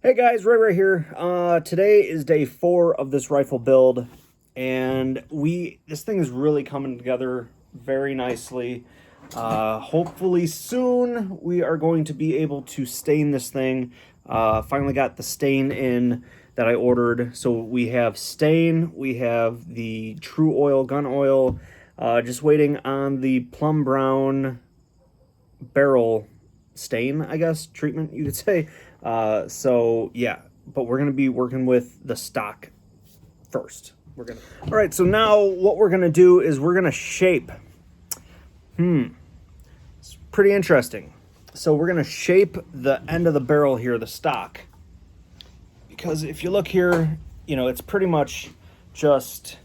Hey guys, Ray here. Today is day 4 of this rifle build, and this thing is really coming together very nicely. Hopefully soon we are going to be able to stain this thing. Finally got the stain in that I ordered. So we have stain, we have the true oil, gun oil, just waiting on the plum brown barrel stain, I guess, treatment you could say. So yeah, but we're gonna be working with the stock first. All right, so now what we're gonna do is we're gonna shape. It's pretty interesting. So we're gonna shape the end of the barrel here, the stock, because if you look here, it's pretty much just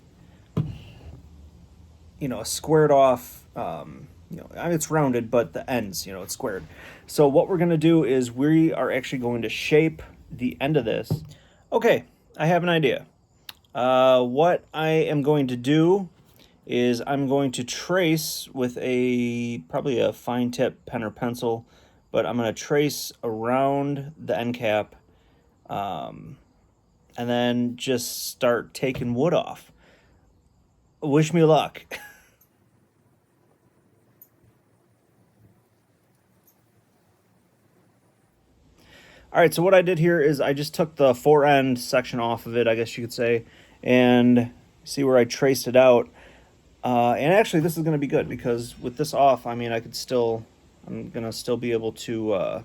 a squared off. I mean, it's rounded, but the ends, it's squared. So what we're going to do is we are actually going to shape the end of this. Okay, I have an idea. What I am going to do is I'm going to trace with probably a fine tip pen or pencil, but I'm going to trace around the end cap, and then just start taking wood off. Wish me luck. All right, so what I did here is I just took the fore end section off of it, I guess you could say, and see where I traced it out. And actually, this is going to be good because with this off, I mean, I'm going to still be able to,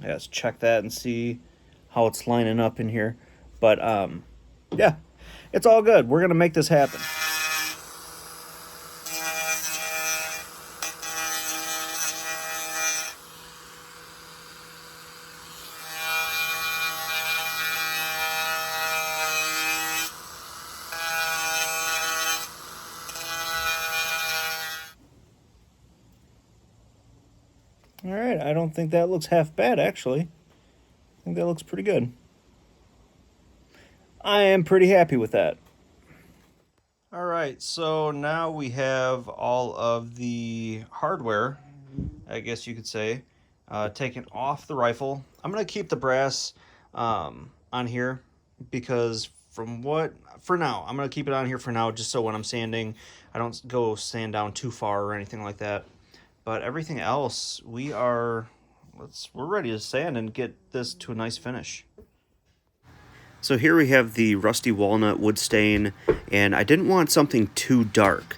let's check that and see how it's lining up in here. But yeah, it's all good. We're going to make this happen. All right, I don't think that looks half bad, actually. I think that looks pretty good. I am pretty happy with that. All right, so now we have all of the hardware, I guess you could say, taken off the rifle. I'm going to keep the brass on here because for now, I'm going to keep it on here for now just so when I'm sanding, I don't go sand down too far or anything like that. But everything else, we're ready to sand and get this to a nice finish. So here we have the rusty walnut wood stain, and I didn't want something too dark.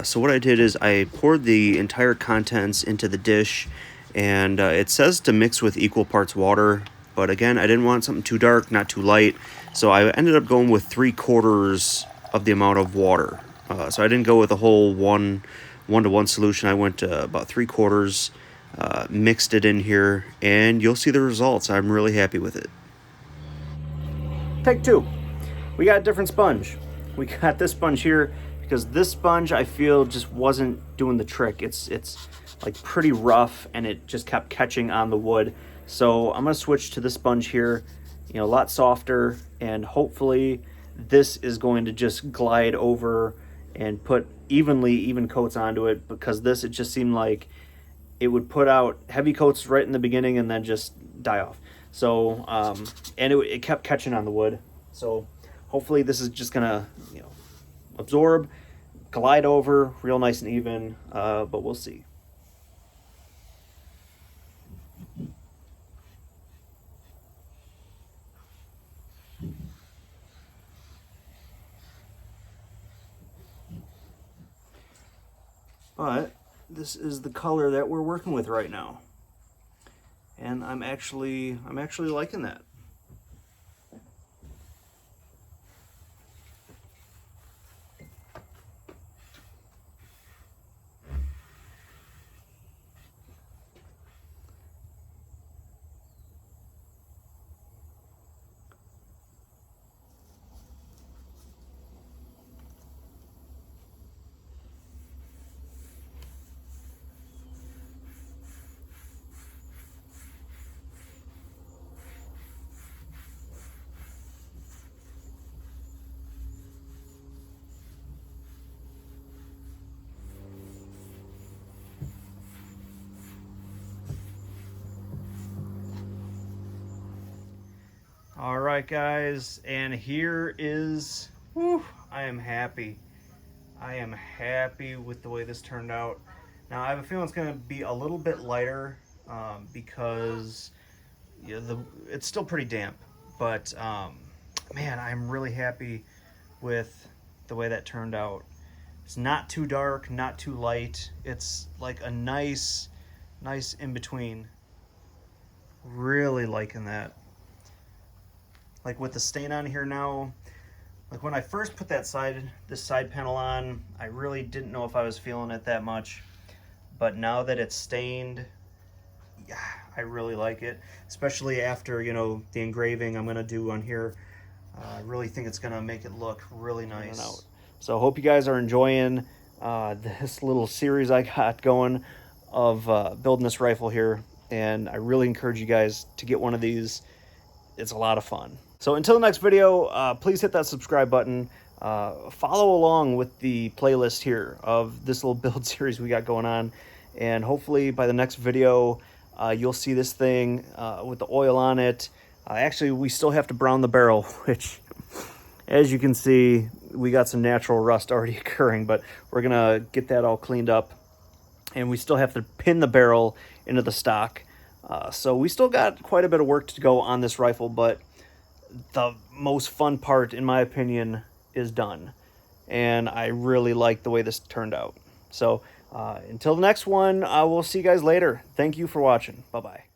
So what I did is I poured the entire contents into the dish, and it says to mix with equal parts water, but again, I didn't want something too dark, not too light, so I ended up going with 3/4 of the amount of water. So I didn't go with a whole one-to-one solution. I went to about 3/4, mixed it in here, and you'll see the results. I'm really happy with it. Take 2. We got a different sponge. We got this sponge here because this sponge I feel just wasn't doing the trick. It's like pretty rough and it just kept catching on the wood. So I'm gonna switch to this sponge here, a lot softer, and hopefully this is going to just glide over and put even coats onto it, because it just seemed like it would put out heavy coats right in the beginning and then just die off. So, and it kept catching on the wood. So hopefully this is just gonna, absorb, glide over real nice and even, but we'll see. But this is the color that we're working with right now. And I'm actually liking that. All right, guys, and here is, whew, I am happy. I am happy with the way this turned out. Now, I have a feeling it's going to be a little bit lighter because yeah, it's still pretty damp. But, man, I'm really happy with the way that turned out. It's not too dark, not too light. It's like a nice in between. Really liking that. Like with the stain on here now, like when I first put this side panel on, I really didn't know if I was feeling it that much. But now that it's stained, yeah, I really like it. Especially after, you know, the engraving I'm gonna do on here. I really think it's gonna make it look really nice. So I hope you guys are enjoying this little series I got going of building this rifle here. And I really encourage you guys to get one of these. It's a lot of fun. So until the next video, please hit that subscribe button. Follow along with the playlist here of this little build series we got going on. And hopefully by the next video, you'll see this thing with the oil on it. Actually, we still have to brown the barrel, which, as you can see, we got some natural rust already occurring, but we're gonna get that all cleaned up. And we still have to pin the barrel into the stock. So we still got quite a bit of work to go on this rifle, but the most fun part, in my opinion, is done. And I really like the way this turned out. So until the next one, I will see you guys later. Thank you for watching. Bye-bye.